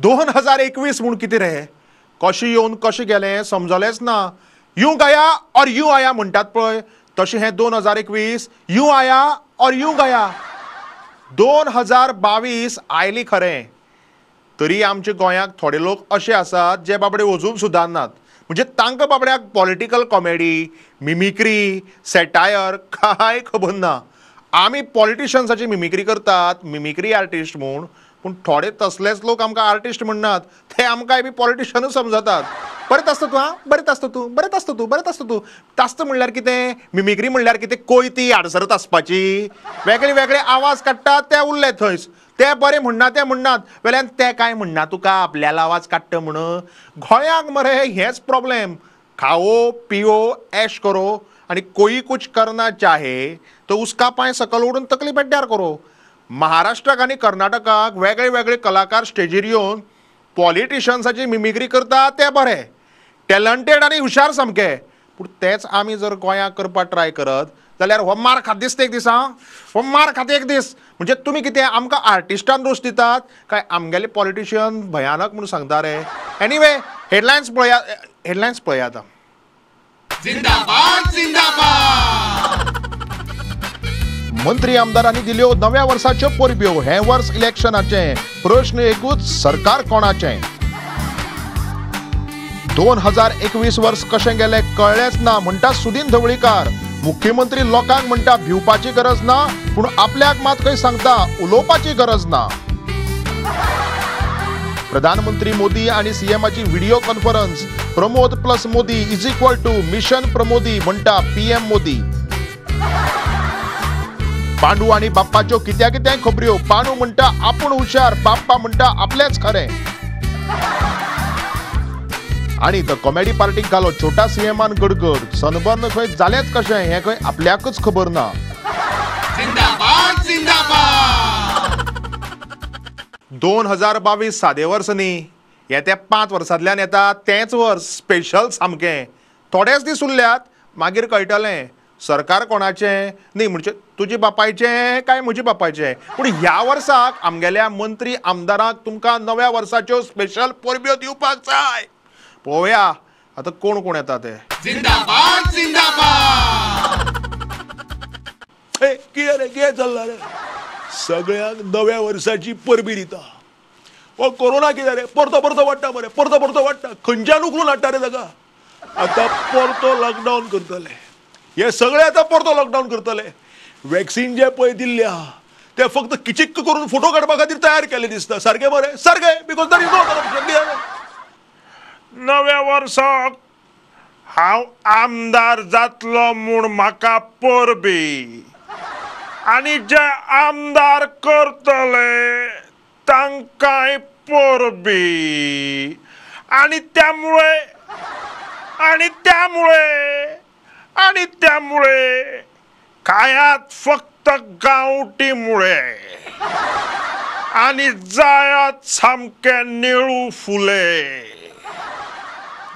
2021 म्हूण कितें रे, कशें येवन कशें गेलें समजलेंच ना. यूं गया और यूं आया म्हणटात पळय, तशें हें 2021 यूं आया और यूं गया. 2022 आयली खरें, तरी आमच्या गोंयांत थोडे लोक अशे आसात जे बाबडे अजून सुदारनात. म्हणजे तांकां बाबड्याक पॉलिटिकल कॉमेडी, मिमिक्री, सेटायर कांय खबर ना. आमी पॉलिटिशियन्साची मिमिक्री करतात, मिमिक्री आर्टिस्ट म्हूण, पूण थोडे तसलेच लोक आमकां आर्टिस्ट म्हणनात, ते आमकां बी पॉलिटिशियनूच समजतात. बरें आसता तूं, आं बरें आसता तूं, बरें आसता तूं, बरें आसता तूं. तास्त म्हणल्यार कितें, मिमिक्री म्हणल्यार कितें, कोयती आडसरत आसपाची, वेगळे वेगळे आवाज काडटात ते उरले थंयच. ते बरें म्हणना ते म्हणनात, वेल्यान ते कांय म्हणना तुका आपल्याला आवाज काडटा म्हणून. गोंयांक मरे हेच प्रॉब्लेम. खाओ पिओ ऐश करो आणि कोई कुछ करना चाहे तो उसका पांय सकल ओडून तकली बेड्ड्यार करो. महाराष्ट्राक आनी कर्नाटकाक वेगळे वेगळे कलाकार स्टेजीर येवन पॉलिटिशियन्साची मिमिक्री करतात ते बरें, टॅलंटेड आनी हुशार सामके. पूण तेच आमी जर गोंयांत करपाक ट्राय करत जाल्यार हो मार खात दिसता एक दीस. हो मार खात एक दीस. म्हणजे तुमी कितें आमकां आर्टिस्टान दोश दितात काय आमगेले पॉलिटिशियन भयानक म्हणून सांगता रे. एनिवे हेडलायन्स पळयात. जिंदाबाद जिंदाबाद. मंत्री आमदारांनी दिल्यो नव्या वर्साच्यो परब्यो. हे वर्स इलेक्शनाचें, प्रश्न एकूच, सरकार कोणाचें. 2021 वर्स कशें गेलें कळ्ळेंच ना म्हणटा सुदीन ढवळीकार. मुख्यमंत्री लोकांक म्हणटा भिवपाची गरज ना, पूण आपल्याक मात खंय सांगता उलोवपाची गरज ना. प्रधानमंत्री मोदी आणि सीएमाची video conference. Pramod plus Modi is equal two mission प्रमोदी म्हणटा पीएम मोदी. पांडू आणि बाप्पाच्यो कित्या कित्याय खबऱ्यो. पांडू म्हणटा आपूण हुशार, बाप्पा म्हणटा आपलेच खरें. आणि द कॉमेडी पार्टीक घालो छोटा सीएमान गडगड. सनबर्न खंय जालेंच कशें हें खंय आपल्याकच खबर ना. जिंदाबाद जिंदाबाद. 2022 सादें वर्स न्ही, येत्या 5 वर्सांतल्यान येता तेंच वर्स स्पेशल सामकें. थोडेच दीस उरल्यात, मागीर कळटलें सरकार कोणाचें न्ही, म्हणजे तुजी बापायचें काय म्हजी बापायचें. पूण ह्या वर्साक आमगेल्या मंत्री आमदारांक तुमकां नव्या वर्साच्यो स्पेशल परब्यो दिवपाक जाय. पळोवया आतां कोण कोण येता ते. जिंदाबाद जिंदाबाद. कितें रे, कितें चल्लां रे. सगळ्यांक नव्या वर्साची परबी दिता. हो कोरोना कितें रे, परतो परतो वाडटा मरे, परतो परतो वाडटा. खंयच्यान उखलून हाडटा रे ताका. आतां परतो लॉकडावन करतले. हे सगळे आतां परतो लॉकडावन करतले. वॅक्सिन जे पळय दिल्ले आहा ते फक्त किचिक्क करून फोटो काडपा खातीर तयार केले दिसता. सारकें मरे, सारकें. Because that is no corruption. नव्या वर्साक हांव आमदार जातलो म्हूण म्हाका परबी, आनी जे आमदार करतले तांकांय परबी. आणि त्यामुळे खायात फक्त गांवठी मुळे आणि जायात सामके निळू फुले.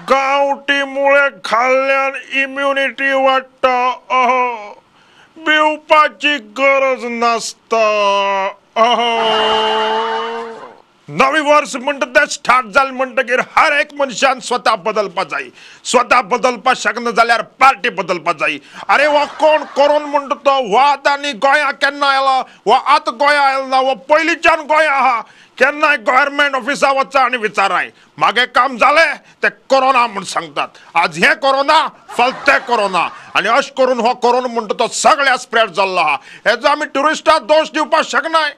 गांवठी मुळे खाल्ल्यान इम्युनिटी वाडटा. भिवपाची गरज नासता. नवी वर्स म्हणटा तें स्टार्ट जालें म्हणटकीर हर एक मनशान स्वता बदलपा जाय. स्वता बदलपा शकना जाल्यार पार्टी बदलपा जाय. अरे हो कोण करून म्हणटा तो, हो आतां गोंया केन्ना आयला, हो आतां गोंया आयला ना, हो पयलींच्यान गोंया आहा. केन्नाय गव्हर्मेंट ऑफिसा वचा आनी विचाराय, मागे काम जालें ते कोरोना म्हूण सांगतात. आज हे कोरोना, फाल ते कोरोना, आनी अशें करून हो कोरोना म्हणटा तो सगळ्या स्प्रेड जाल्लो आहा. हेजो आमी ट्युरिस्टाक दोश दिवपाक शकनाय.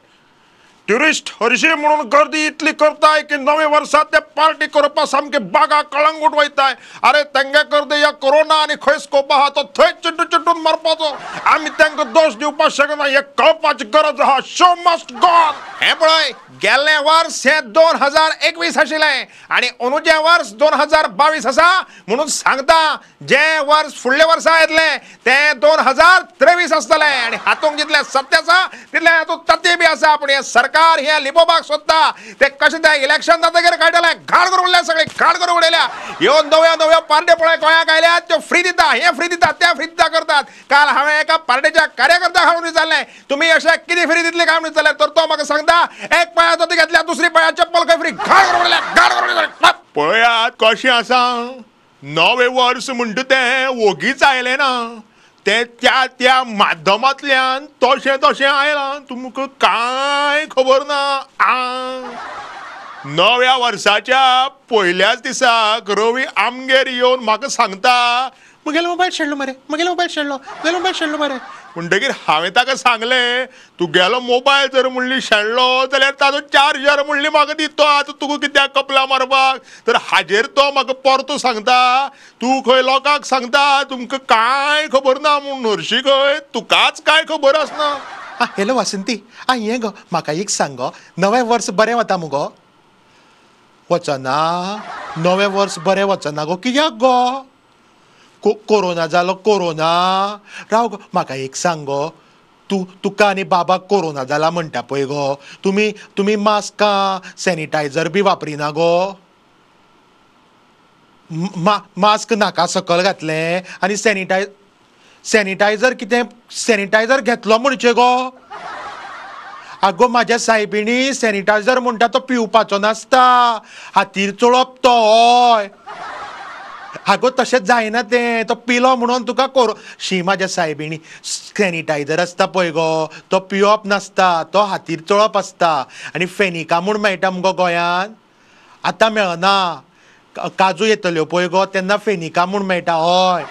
ट्युरिस्ट हरशीं म्हणून गर्दी इतली करताय की नवे वर्सात ते पार्टी करपा सामके बागा कळंगूट वयताय. अरे तेंगे करते या कोरोना आनी खंय स्कोप आहा तो थंय चिड्डून मारपाचो. आमी तांकां दोश दिवपाक शकना, हे कळपाची गरज आहा. Show must go on. हे पळय, गेल्लें वर्स हे 2021 आशिल्लें आनी अंदूचें वर्स 2022 आसा म्हणून सांगता. जे वर्स फुडल्या वर्सा येतलें तें 2023 आसतलें. आनी हातूंत जितलें सत्य आसा तितलें हातूंत तथ्य बी आसा. पूण हे सरकार सरकार हे लिपोवपाक सोदता ते कशें तें इलेक्शन जातकीर काडटले घाण करून उडल्या सगळे घाण करून उडयल्या ह्यो नव्यो नव्यो पार्ट्यो पळय गोंयांक आयल्यात त्यो फ्री दिता हे फ्री दिता ते फ्री दिता करतात काल हांवें एका पार्टीच्या कार्यकर्त्याक हाडून विचारलें तुमी अशें कितें फ्री दितले काय म्हणून विचारलें तर तो म्हाका सांगता एक पांयाचो ती घेतल्या दुसरी पांया चप्पल खंय फ्री घाण करून उडयल्या घाण करून उडयल्या पळयात कशें आसा नवे वर्स म्हणटा तें ओगीच आयलें ना ते त्या माध्यमांतल्यान तशें आयलां तुमकां कांय खबर ना नव्या वर्साच्या पयल्याच दिसाक रवी आमगेर येवन म्हाका सांगता म्हगेलो मोबायल शेणलो मरे म्हणटकीर हांवें ताका सांगलें तुगेलो मोबायल जर म्हणली शेणलो जाल्यार ताजो चार्जर म्हणली म्हाका दी तो आतां तुका कित्याक कपला मारपाक तर हाजेर तो म्हाका परतो सांगता तूं खंय लोकांक सांगता तुमकां कांय खबर ना म्हूण हरशी खंय तुकाच कांय खबर आसना हॅलो वासंती हें गो म्हाका एक सांग गो नवें वर्स बरें वता मुगो वचना नवें वर्स बरें वचना गो कित्याक गो कोरोना जालो कोरोना राव गो म्हाका एक सांग गो तुका आनी बाबाक कोरोना जाला म्हणटा पळय गो तुमी मास्कां सॅनिटायझर बी वापरिना गो मास्क नाका सकल घातलें आनी सॅनिटायझर कितें सॅनिटायझर घेतलो म्हणचे गो आगो म्हाज्या सायबिणी सॅनिटायझर म्हणटा तो पिवपाचो नासता हातीर चोळप तो हय आगो तशें जायना तें तो पिलो म्हणून तुका शी म्हाज्या सायबिणी सॅनिटायझर आसता पळय गो तो पिवप नासता तो हातीर चोळप आसता आनी फेनिका म्हूण मेळटा मुगो गोंयांत आतां मेळना काजू येतल्यो पळय गो तेन्ना फेनिका म्हूण मेळटा हय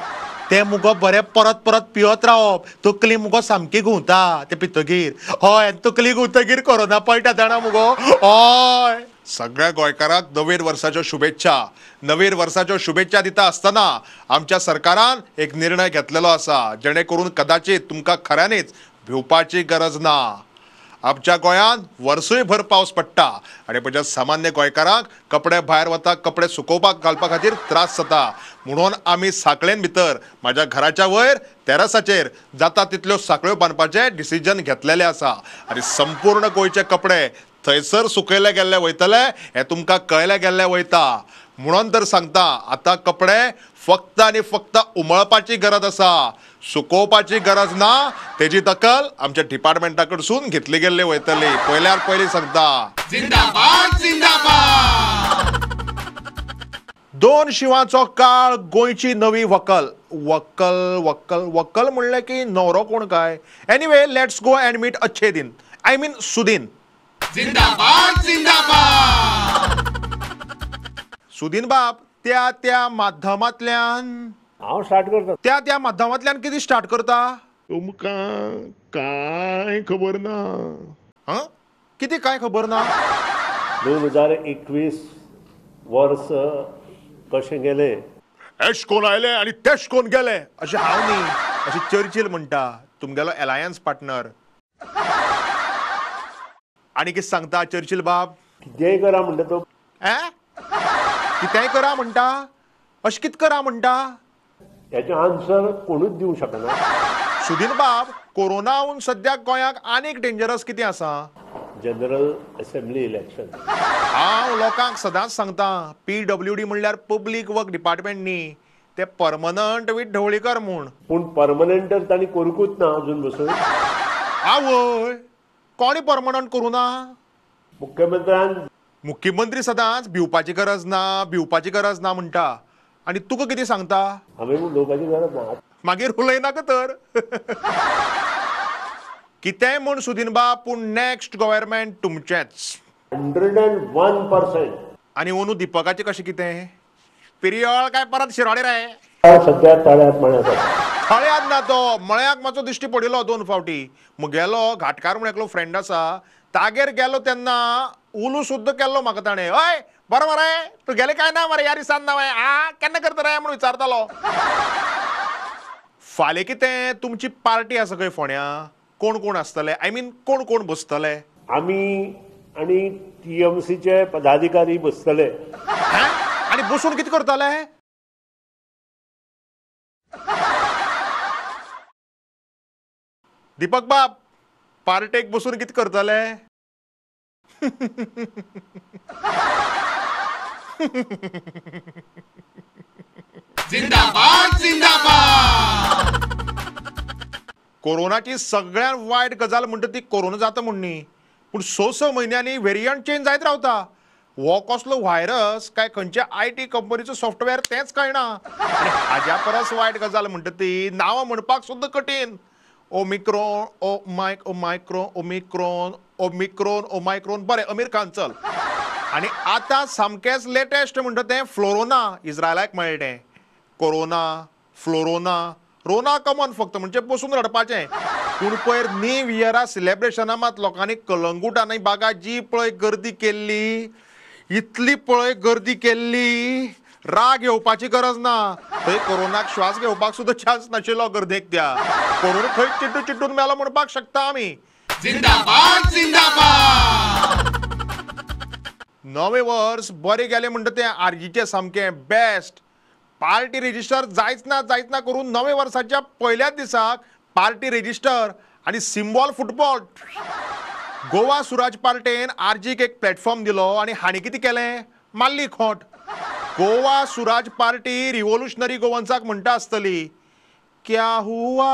ते मुगो बरें परत परत पियत रावप तकली मुगो सामकी घुंवता ते पितगीर हय तकली घुंवतगीर कोरोना पळटा जाणा मुगो हय सगळ्या गोंयकारांक नवीन वर्साच्यो शुभेच्छा नवीन वर्साच्यो शुभेच्छा दिता आसतना आमच्या सरकारान एक निर्णय घेतलेलो आसा जेणे करून कदाचित तुमकां खऱ्यांनीच भिवपाची गरज ना आमच्या गोंयांत वर्सूय भर पावस पडटा आनी म्हज्या सामान्य गोंयकारांक कपडे भायर वता कपडे सुकोवपाक घालपा खातीर त्रास जाता म्हणून आमी साखळेन भितर म्हाज्या घराच्या वयर टॅरसाचेर जाता तितल्यो साखळ्यो बांदपाचें डिसिजन घेतलेलें आसा आनी संपूर्ण गोंयचे कपडे थंयसर सुकयले गेल्ले वयतले हें तुमकां कळयलें गेल्लें वयता म्हणून तर सांगता आतां कपडे फक्त आनी फक्त उमळपाची गरज आसा सुकोवपाची गरज ना तेजी दखल आमच्या डिपार्टमेंटा कडसून घेतली गेल्ली वयतली पयल्यार पयलीं सांगता जिंदाबाद जिंदाबाद दोन शिवांचो काळ गोंयची नवी व्हंकल व्हंकल व्हंकल व्हंकल म्हणलें की न्हवरो कोण काय anyway let's go and meet अच्छे दिन आय मीन सुदीन जिंदाबाद जिंदाबाद सुदीन बाब त्या माध्यमांतल्यान हांव स्टार्ट करता त्या माध्यमांतल्यान कितें स्टार्ट करता तुमकां कांय खबर ना कितें कांय खबर ना 2021 वर्स कशें गेलें एश कोण आयले आनी तेश कोण गेले अशें हांव न्ही अशें चर्चिल म्हणटा तुमगेलो अलायन्स पार्टनर आनी कितें सांगता चर्चिल बाब कितेंय करा म्हणटा तो कितेंय करा म्हणटा अशें कितें करा म्हणटा हेचें आन्सर कोणूच दिवंक शकना सुदीन बाब कोरोनाहून सद्याक गोंयाक आनीक डेंजरस कितें आसा जनरल असेंब्ली इलेक्शन हांव लोकांक सदांच सांगता PWD म्हणल्यार पब्लीक वर्क डिपार्टमेंट न्ही ते परमनंट वीथ ढवळीकर म्हूण पूण परमनंट तर तांणी करूंकूच ना अजून बसून आवय कोणी परमनंट करूं ना मुख्यमंत्र्यान मुख्यमंत्री सदांच भिवपाची गरज ना म्हणटा आनी तुका कितें सांगता हांवें उलोवपाची गरज ना मागीर उलयनाका तर कितेंय म्हूण सुदीन बाब पूण नॅक्स्ट गव्हर्मेंट तुमचेंच 101% आनी अंदू दिपकाचें कशें कितें पिरियळ काय परत शिरोडे रे सद्या तळ्यात मळ्यात थळ्यात ना तो मळ्याक मातसो दिश्टी पडिल्लो 2 फावटी मुगेलो घाटकार म्हूण एकलो फ्रेंड आसा तागेर गेलो तेन्ना उलू सुद्दां केल्लो म्हाका ताणें हय बरो मरे तूं गेले काय ना मरे ह्या दिसान ना केन्ना करता रे म्हणून विचारतालो फाल्यां कितें तुमची पार्टी आसा खंय फोण्या कोण कोण आसतले आय मीन कोण कोण बसतले आमी आनी TMCचे पदाधिकारी बसतले आनी बसून कितें करतले दीपक बाब पार्टेक बसून कितें करतले जिंदाबाद जिंदाबाद कोरोनाची सगळ्यात वाईट गजाल म्हणटा ती कोरोना जाता म्हणणी पूण स म्हयन्यांनी व्हेरियंट चेंज जायत रावता हो कसलो व्हायरस काय खंयच्या IT कंपनीचो सॉफ्टवेअर तेंच कळना आनी हाज्या परस वायट गजाल म्हणटा ती नांवां म्हणपाक सुद्दां कठीण ओमिक्रोन बरें अमीर खान चल आनी आतां सामकेंच लेटेस्ट म्हणटा तें फ्लोरोना इस्रायलाक मेळ्ळें तें कोरोना फ्लोरोना रोना कमन फक्त म्हणजे बसून रडपाचें पूण पयर न्यू इयरा सेलेब्रेशना मात लोकांनी कलंगूट आनी बागा जी पळय गर्दी केल्ली इतली पळय गर्दी केल्ली राग येवपाची गरज ना थंय कोरोनाक श्वास घेवपाक सुद्दां चान्स नाशिल्लो गर्देक त्या कोरोना थंय चिड्डू चिड्डून मेलो म्हणपाक शकता आमी जिंदाबाद जिंदाबाद नवें वर्स बरें गेलें म्हणटा तें आरजीचें सामकें बेस्ट पार्टी रेजिस्टर जायच ना करून नवे वर्साच्या पहिल्याच दिसाक पार्टी रेजिस्टर आणि सिम्बॉल फुटबॉल गोवा सुराज पार्टेन आरजीक एक प्लॅटफॉर्म दिलो आणि हांणी कितें केलें मारली खोट गोवा सुराज पार्टी रिव्होल्युशनरी गोवन्साक म्हणटा आसतली क्या हुआ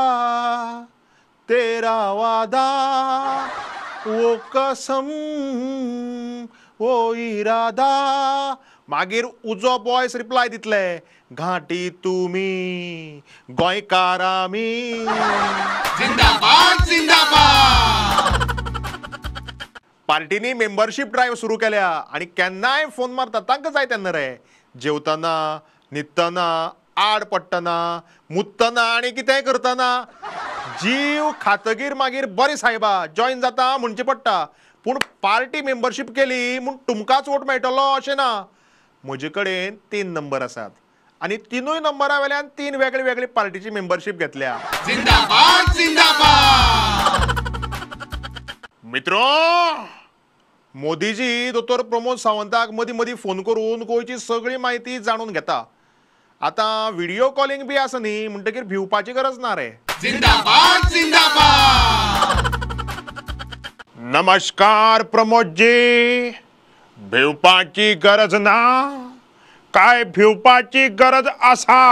तेरा वादा वो कसम वो इरादा मागीर उजो बॉयस रिप्लाय दितले घाटी तुमी गोंयकार आमी जिंदाबाद जिंदाबाद पार्टीनी मेंबरशीप ड्रायव्ह सुरू केल्या आणि केन्नाय फोन मारता तांकां जाय तेन्ना रे जेवतना न्हिदतना आड पडटना मुततना आणि कितेंय करतना जीव खातगीर मागीर बरी सायबा जॉईन जाता म्हणचे पडटा पूण पार्टी मेंबरशीप केली म्हूण तुमकांच वोट मेळटलो अशें ना म्हजे कडेन 3 नंबर आसात आणि 3 नंबरा वेल्यान 3 वेगळे वेगळे पार्टीची मेंबरशीप घेतल्या जिंदाबाद जिंदाबाद मित्रो मोदीजी दोतोर प्रमोद सावंताक मदीं मदीं फोन करून गोंयची सगळी म्हायती जाणून घेता आतां व्हिडिओ कॉलिंग बी आसा न्ही म्हणटकीर भिवपाची गरज ना रे जिंदाबाद जिंदाबाद नमस्कार प्रमोदजी भिवपाची गरज ना काय भिवपाची गरज आसा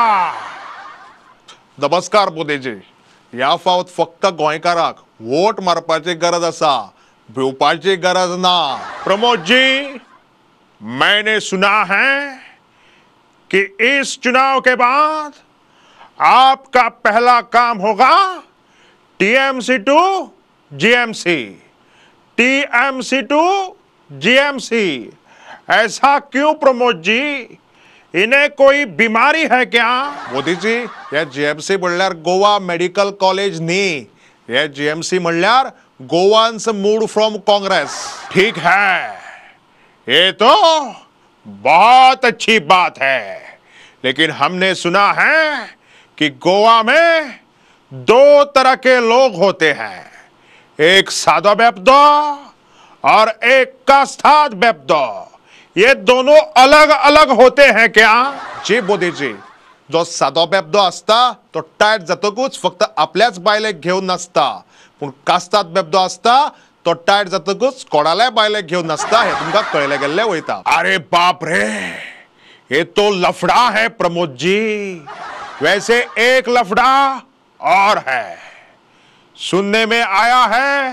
नमस्कार मोदीजी ह्या फावट फक्त गोंयकाराक वोट मारपाची गरज आसा भिवपाची गरज ना प्रमोद जी मैंने सुना है कि इस चुनाव के बाद आपका पहला काम होगा TMC to GMC TMC to GMC ऐसा क्यों प्रमोद जी इन्हें कोई बीमारी है क्या मोदी जी या जीएमसी म्हणल्यार गोवा मेडिकल कॉलेज न्ही ये जीएमसी म्हणल्यार गोवान्स मूड फ्रॉम कांग्रेस ठीक है ये तो बहुत अच्छी बात है लेकिन हमने सुना है कि गोवा में 2 तरह के लोग होते हैं एक सादा बेपदो और एक कास्ताद बेपदो ये दोनों अलग अलग होते हैं क्या जी मोदी जी जो सादो बेपदो असता तो टायट जातकूच फक्त आपल्याच बायलेक घेऊन नाचता पूण कास्ताद बेपदो असता तो टायट जातकूच कोणाल्या बायलेक घेऊन नाचता हे तुमकां कळले गेल्ले वयता अरे बाप रे ये तो लफड़ा है प्रमोद जी वैसे एक लफड़ा और है सुनने में आया है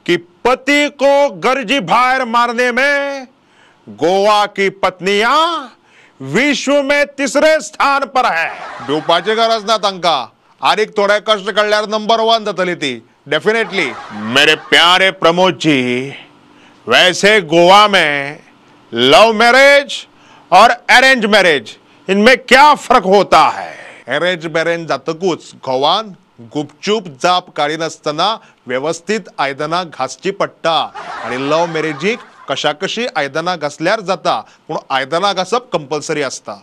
कि पति को गर्जी बाहर मारने में गोवा की पत्नियां विश्व में 3रे स्थान पर है भिवपाची गरज ना तांकां आनीक थोडे कष्ट काडल्यार नंबर 1 जातली ती डेफिनेटली मेरे प्यारे प्रमोद जी वैसे गोवा में लव मैरिज और अरेंज मैरिज इनमें क्या फर्क होता है अरेंज मैरिज जातकूच गोवान गुपचूप जाप काढीनासतना व्यवस्थित आयदनां घासची पडटा आणि लव मॅरेजीक कशा कशी आयदनां घासल्यार जाता पूण आयदनां घासप कंपल्सरी असता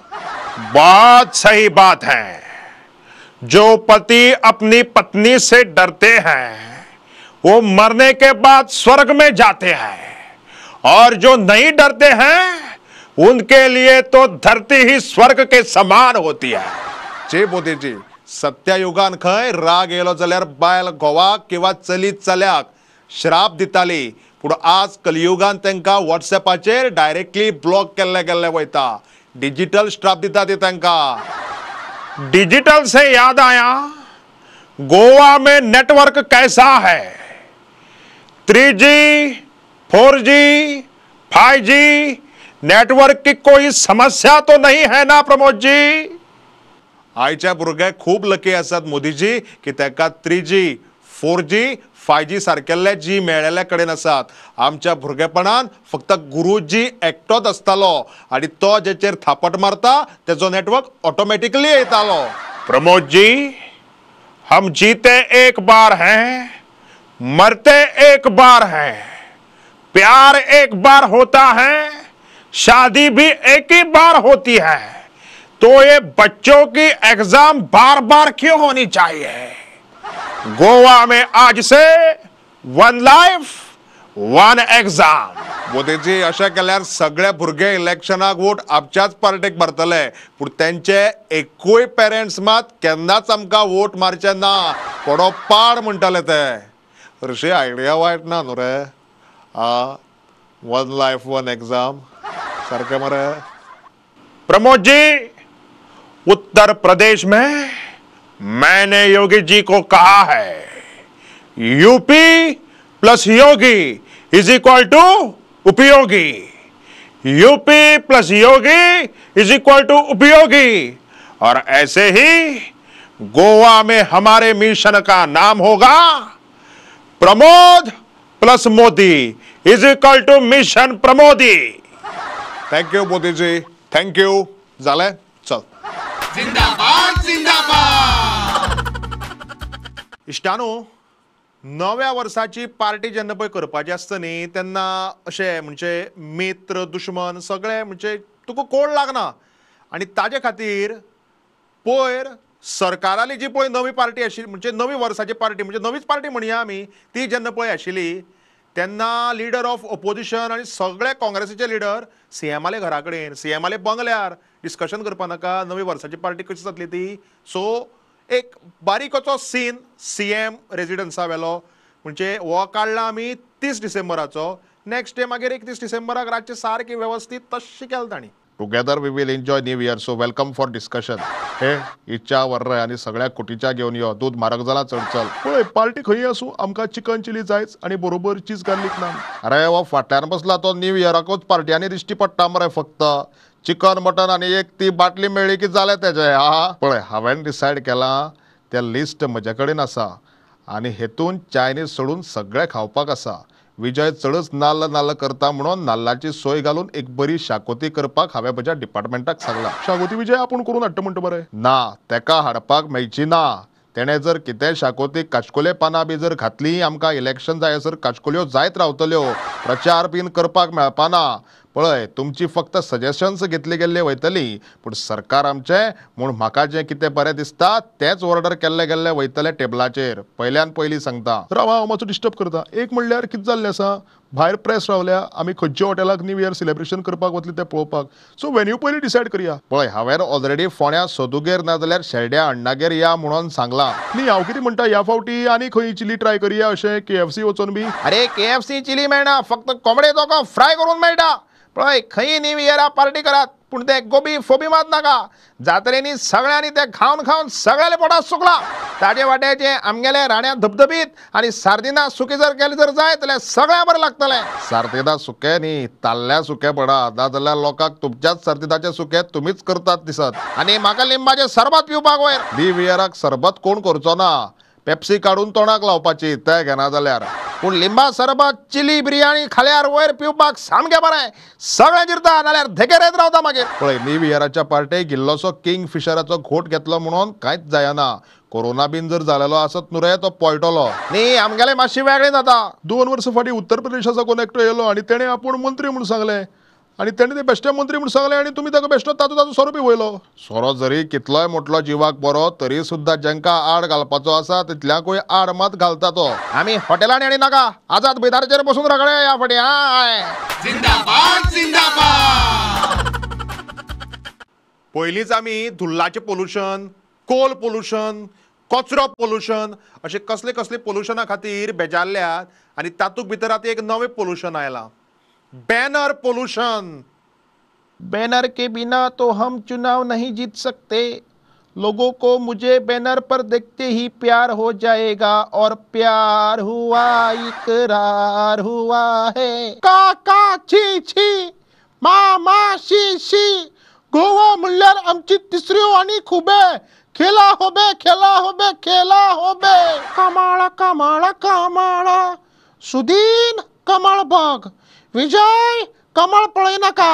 बहुत सही बात है जो पति अपनी पत्नी से डरते हैं वो मरने के बाद स्वर्ग में जाते हैं और जो नहीं डरते हैं उनके लिए तो धरती ही स्वर्ग के समान होती है जे मोदी जी सत्यायुगान खंय राग येलो जाल्यार बायल घोवाक किंवा चली चल्याक श्राप दिताली पूण आज कलियुगान तांकां व्हॉट्सॅपाचेर डायरेक्टली ब्लॉक केल्ले वयता. डिजिटल स्ट्राप दिता ते तांकां. डिजिटल से याद आया, गोवा में नेटवर्क कैसा है? 3G, 4G, 5G नेटवर्क की कोई समस्या तो नहीं है ना प्रमोद जी? आयच्या भुरगे खूब लकी आसात मोदीजी की ताका 3G, 4G, 5G सारकेले जी मेळ्ळेल्या कडेन आसात. आमच्या भुरगेपणान फक्त गुरुजी एकटोच आसतालो आनी तो जेचेर थापट मारता तेजो नेटवर्क ऑटोमॅटिकली येतालो. प्रमोद जी, हम जीते एक बार हैं, मरते एक बार हैं, प्यार एक बार होता है, शादी भी एक ही बार होती है, तो ये बच्चों की एग्जाम बार बार क्यों होनी चाहिए? गोवा में आज से 1 लाइफ 1 एग्जाम. मोदीजी अशें केल्यार सगळे भुरगे इलेक्शनाक वोट आमच्याच पार्टीक मारतले, पूण तेंचे एकूय पेरेंट्स मात केन्नाच आमकां वोट मारचे ना. कोडो पाड म्हणटाले ते. हरशी आयडिया वायट ना न्हू रे. 1 लाइफ 1 एग्जाम सारखे मरे. प्रमोद जी, उत्तर प्रदेश में मैंने योगी जी को कहा है, UP plus Yogi is equal to उपयोगी. UP plus Yogi is equal to उपयोगी. और ऐसे ही गोवा में हमारे मिशन का नाम होगा Pramod plus Modi is equal two mission प्रमोदी. Thank you Modiji, thank you. झालंय, चल. जिंदाबाद जिंदाबाद. इश्टानो, नव्या वर्साची पार्टी जेन्ना पळय करपाची आसता न्ही तेन्ना अशें म्हणजे मित्र दुश्मन सगळे म्हणजे तुका कोड लागना. आनी ताजे खातीर पयर सरकाराली जी पळय नवी पार्टी आशिल्ली म्हणजे नवी वर्साची पार्टी म्हणजे नवीच पार्टी म्हणया आमी, ती जेन्ना पळय आशिल्ली तेन्ना लिडर ऑफ ऑपोजिशन आनी सगळे काँग्रेसीचे लिडर सीएमाले घरा कडेन सीएमाले बंगल्यार डिस्कशन करपा नाका नवी वर्साची पार्टी कशी जातली ती. सो एक बारीकसो सीन सीएम रेजिडन्सा वेलो म्हणजे हो काडला आमी 30 डिसेंबराचो. नेक्स्ट डे मागीर 31 डिसेंबराक रातचे सारकी वेवस्थीत तशी केली तांणी. Together we will enjoy new year. So welcome for discussion. हे इच्छा वर्र आनी सगळ्या कुटीच्या घेवन यो. दूध म्हारग जाला चड चल. पळय पार्टी खंय आसूं आमकां चिकन चिली जायच आनी बरोबर चीज गार्लीक नान. अरे हो फाटल्यान बसला तो न्यू इयराकूच पार्ट्यांनी दिश्टी पडटा मरे. फक्त चिकन मटन आनी एक ती बाटली मेळ्ळी की जालें तेजें. हा पळय हांवें डिसायड केलां तें लिस्ट म्हजे कडेन आसा आनी हेतून चायनीज सोडून सगळें खावपाक आसा. विजय चडच नाल्ल करता म्हणून नाल्लाची सोय घालून एक बरी शाकोती करपाक हांवें म्हज्या डिपार्टमेंटाक सांगलां. शाकोती विजय आपूण करून हाडटा म्हणटा मरे. ना, तेका हाडपाक मेळची ना. तेणें जर कितें शाकोती काचकोले पानां बी जर घातलीं आमकां इलेक्शन जायसर काचकोल्यो जायत रावतल्यो. प्रचार बीन करपाक मेळपाना. पळय तुमची फक्त सजेशन्स घेतली गेल्ली वयतली पूण सरकार आमचें म्हूण म्हाका जें कितें बरें दिसता तेंच ऑर्डर केल्ले गेल्ले वयतले टेबलाचेर. पयल्यान पयलीं सांगता. राव हांव मातसो डिस्टर्ब करता. एक म्हणल्यार कितें जाल्लें आसा, भायर प्रेस रावल्या आमी खंयच्या हॉटेलाक न्यू इयर सेलिब्रेशन करपाक वतली तें पळोवपाक. सो वेन्यू पयलीं डिसायड करया. पळय हांवें ऑलरेडी फोण्या सदुगेर ना जाल्यार शेल्ड्या अण्णागेर या म्हणून सांगलां. न्ही हांव कितें म्हणटा ह्या फावटी आनी खंय चिली ट्राय करया अशें KFC वचोन बी. अरे KFC चिली मेळना, फक्त कोंबडे दोको फ्राय करून मेळटा. पळय खंय न्यू इयरा पार्टी करात पूण ते गोबी फोबी मात नाका. जात्रेनी सगळ्यांनी ते खावन खावन सगळ्याले पोटात सुकला. ताजे वाट्याचे आमगेले राण्या धबधबीत आनी सार्दिना सुके जर केले जर जाय जाल्यार सगळ्या बरें लागतलें. सार्दिना सुके न्ही, ताल्ल्या सुके पडा. नाजाल्यार लोकांक तुमच्याच सार्दिनाचे सुके तुमीच करतात दिसत. आनी म्हाका लिंबाचें सरबत पिवपाक वयर. न्यू इयराक सरबत कोण करचो ना. पेप्सी काडून तोंडाक लावपाची तें घेना जाल्यार. पूण लिंबा सरबत चिली बिर्याणी खाल्यार वयर पिवपाक सामकें बरें. सगळें जिरता नाल्यार धेकेर येत रावता मागीर. पळय न्यू इयराच्या पार्टेक इल्लोसो किंग फिशराचो घोट घेतलो म्हणून कांयच जायना. कोरोना बीन जर जालेलो आसत न्हू रे तो पळटलो न्ही. आमगेले मातशी वेगळी जाता. 2 वर्सां फाटीं उत्तर प्रदेशाचो कोण एकटो येयलो आनी तेणें आपूण मंत्री म्हूण सांगलें आनी तेणें ते बेश्टे मंत्री म्हूण सांगलें आनी तुमी ताका बेश्टो ताचो सोरो बी वयलो. सोरो जरी कितलोय मोठलो जिवाक बरो तरी सुद्दां जांकां आड घालपाचो आसा तितल्याकूय आड मात घालता तो. आमी हॉटेलांनी आनी नाका, आझाद मैदानाचेर बसून रगडया ह्या फाटीं. हाय जिंदाबाद जिंदाबाद. पयलींच आमी धुल्लाचें पोल्युशन, कोल पोल्युशन, कचरो पोल्युशन असे कसले कसले पोल्युशना खातीर बेजारल्यात आनी तातूंत भितर आतां एक नवें पोल्युशन आयलां बैनर पोल्युशन। बैनर के बिना तो हम चुनाव नहीं जीत सकते। लोगों को मुझे बैनर पर देखते ही प्यार हो जाएगा और प्यार हुआ इकरार हुआ है। काका छी छी मामा शी शी गोवा म्हणल्यार आमची तिसरी वाणी खूबे खेला होबे खेला होबे खेला होबे कमाळा कमाळा कमाळा सुदीन कमळ बघ विजय कमळ पळय नाका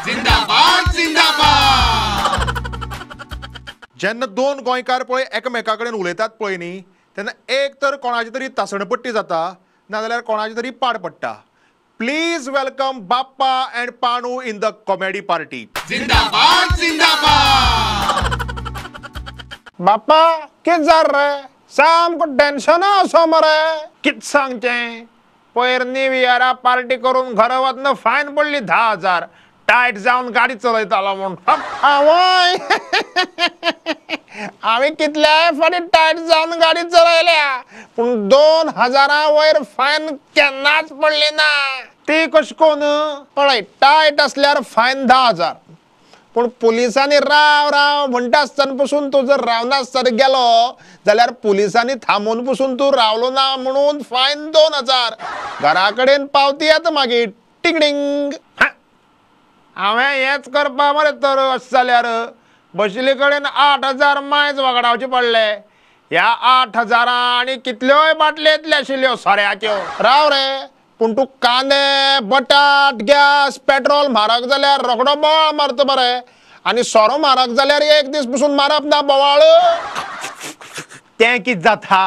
जिंदाबाद जिंदाबाद जेन्ना दोन गोंयकार पळय एकामेका कडेन उलयतात पळय न्ही तेन्ना एक तर कोणाची तरी तासणपट्टी जाता नाजाल्यार कोणाची तरी पाड पडटा। Please welcome Bappa and Panu in the comedy party. जिंदाबाद जिंदाबाद बाप्पा कित जार रे सामको टेन्शन असो मरे कित सांगचें पयर न्यू इयरा पार्टी करून घरा वतना फायन पडली 10,000 टायट जावन गाडी चलयतालो म्हूण आवय हांवें कितल्याय फावटी टायट जावन गाडी चलयल्या पूण 2,000 वयर फायन केन्नाच पडली ना। ती कशी कोन पळय टायट असल्यार फायन 10,000 पूण पुलिसांनी राव राव म्हणटा आसतना पसून तूं जर रावना आसतना गेलो जाल्यार पुलिसांनी थांबोवन पसून तूं रावलो ना म्हणून फायन 2,000 घरा कडेन पावती येता मागीर टिंगडिंग। हांवें हेच करपा मरे तर अशें जाल्यार बशिल्ले कडेन 8,000 मायज वगडावचे पडले। ह्या 8,000 आनी कितल्योय बाटल्यो येतल्यो आशिल्ल्यो सोऱ्याच्यो राव रे पूण तूं कांदे बटाट गॅस पेट्रोल म्हारग जाल्यार रोकडो बोवाळ मारता मरे आनी सोरो म्हारग जाल्यार एक दीस पसून मारप ना बोवाळ। तें कित जाता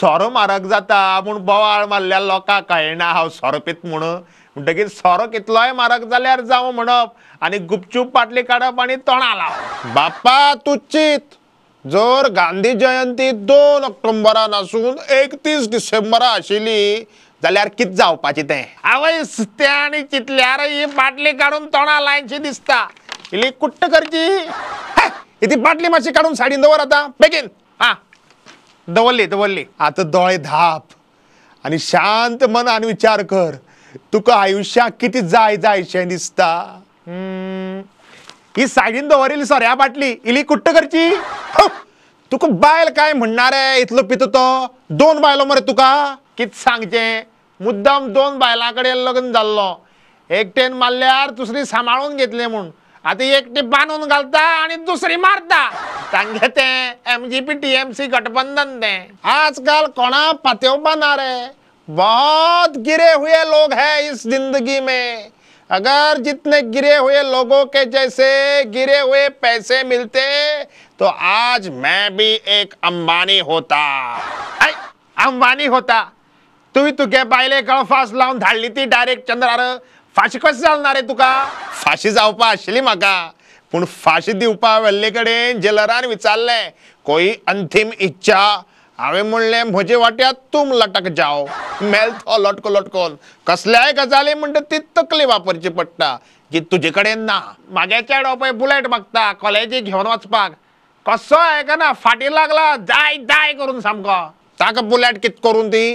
सोरो म्हारग जाता म्हूण बोवाळ मारल्यार लोकांक कळना हांव सोरो पीत म्हणून म्हणटकीर सोरो कितलोय म्हारग जाल्यार जावं म्हणप आनी गुपचूप पाटली काडप आनी तोंडां लावप। बाप्पा तूं चिंत जर गांधी जयंती 2 ऑक्टोबरान आसून 31 डिसेंबरा आशिल्ली जाल्यार कित जावपाचें तें आवय सुस्त्या आनी चितल्यार ही बाटली काडून तोंडां लायची दिसता इल्ली कुट्ट करची। ती बाटली मातशी काडून सायडीन दवर आतां बेगीन हा दवरली आतां दोळे धाप आनी शांत मनान विचार कर तुका आयुश्याक कितें जायशें दिसता। ही सायडीन दवरिल्ली सोऱ्या बाटली इल्ली कुट्ट करची। तुका बायल काय म्हणना रे इतलो पितो तो 2 बायलो मरे तुका कित सांगचें मुद्दाम 2 बायलां कडेन लग्न जाल्लो एकटेन मारल्यार दुसरी सांबाळून घेतले म्हूण आतां एकटी बांदून घालता आनी दुसरी मारता तांगे तें MGP TMC गठबंधन तें आजकाल कोणा पातेवपा ना रे। बहुत गिरे हुए लोग हैं इस जिंदगी में अगर जितने गिरे हुए लोगों के जैसे गिरे हुए पैसे मिलते तो आज मैं भी एक अंबानी होता। अंबानी होता तुवें तुगे बायले गळफास लावन धाडली ती डायरेक्ट चंद्रार फाशी कशी जालना रे तुका। फाशी जावपा आशिल्ली म्हाका पूण फाशी दिवपा वेल्ले कडेन जेलरान विचारलें कोई अंतिम इच्छा हांवें म्हणलें म्हजे वाट्यात तुम लटक जाओ मेलतो लटको लटकोन कसल्याय गजाली म्हणटा ती तकली वापरची पडटा जी तुजे कडेन ना। म्हागे चेडो पळय बुलेट मागता कॉलेजीक घेवन वचपाक कसो आयकना फाटी लागला जाय जाय करून सामको ताका बुलेट कित करून दी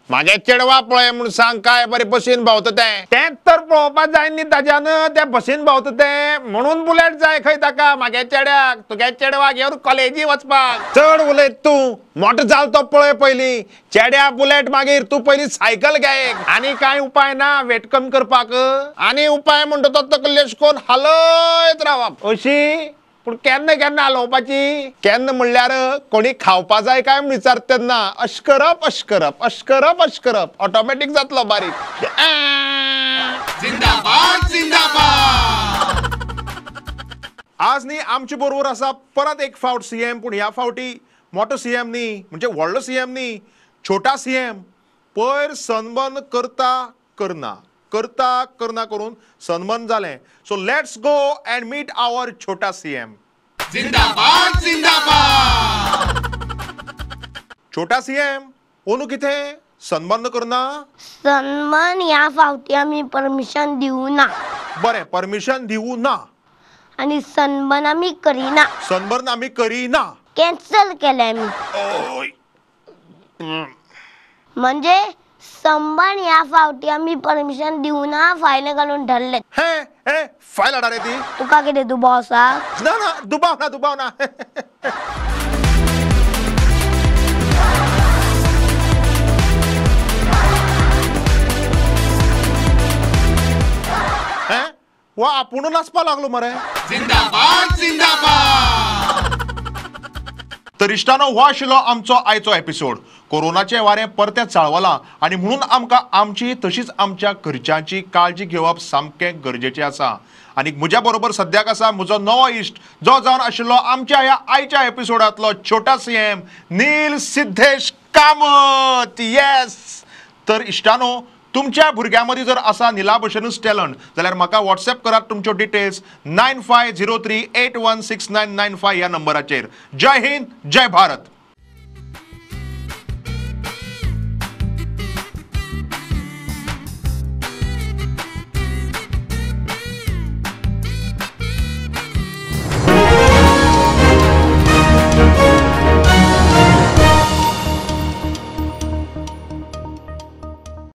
म्हागे चेडवा पळय म्हूण सांग काय बरे बसीन भोंवता तें तर पळोवपाक जाय न्ही ताज्यान तें बसीन भोंवता तें म्हणून बुलेट जाय खंय ताका म्हागे चेड्याक तुगे चेडवा घेवन कॉलेजी वचपाक। चड उलयत तूं मोटो जाल तो पळय पयलीं चेड्या बुलेट मागीर तूं पयलीं सायकल घे एक आनी कांय उपाय ना वेट कमी करपाक आनी उपाय म्हणटा तो तकली लेशकोन हालयत रावप अशी पूण केन्ना केन्ना हालोवपाची केन्ना म्हणल्यार कोणी खावपा जाय काय म्हूण विचारता तेन्ना अश करप ऑटोमॅटीक जातलो बारीक। जिंदाबाद जिंदाबाद आज न्ही आमचे बरोबर आसा परत एक फावट CM पूण ह्या फावटी मोठो CM न्ही म्हणजे व्हडलो CM न्ही छोटा CM पयर सनबर्न करता करना करून सनबर्न जालें। So let's go and meet आवर छोटा CM। जिंदाबाद जिंदाबाद छोटा CM ओनू कितें सनबर्न करना सन्मान ह्या फावटी आमी परमिशन दिवं ना। बरें परमिशन दिवू ना आणि सनबर्न आम्ही करीना. सनबर्न आम्ही करीना. कॅन्सल केलंय मी. ओय. म्हणजे सनबर्न या फावटी आम्ही परमिशन दिवना फायल घालून ठरले. हे हे फायल हाडा रे ती. तुका किती दुबाव आसा? ना ना दुबाव ना दुबाव ना. हे वा आपुण नाचपा लागलो मरे. जिंदाबाद जिंदाबाद तर इश्टानो हो आशिल्लो आमचो आयचो एपिसोड. कोरोनाचे वारें परतें चाळवलां आनी म्हणून आमकां आमची तशीच आमच्या घरच्यांची काळजी घेवप सामकें गरजेचें आसा. आनी म्हज्या बरोबर सद्याक आसा म्हजो नवो इश्ट जो जावन आशिल्लो आमच्या ह्या आयच्या एपिसोडांतलो छोटा सीएम नील सिद्धेश कामत. येस. तर इश्टानो तुमच्या भुरग्यां मदीं जर आसा निला भशेनूच टॅलंट जाल्यार म्हाका व्हॉट्सएप करात तुमच्यो डिटेल्स 9503816995 ह्या नंबराचेर. जय हिंद जय भारत.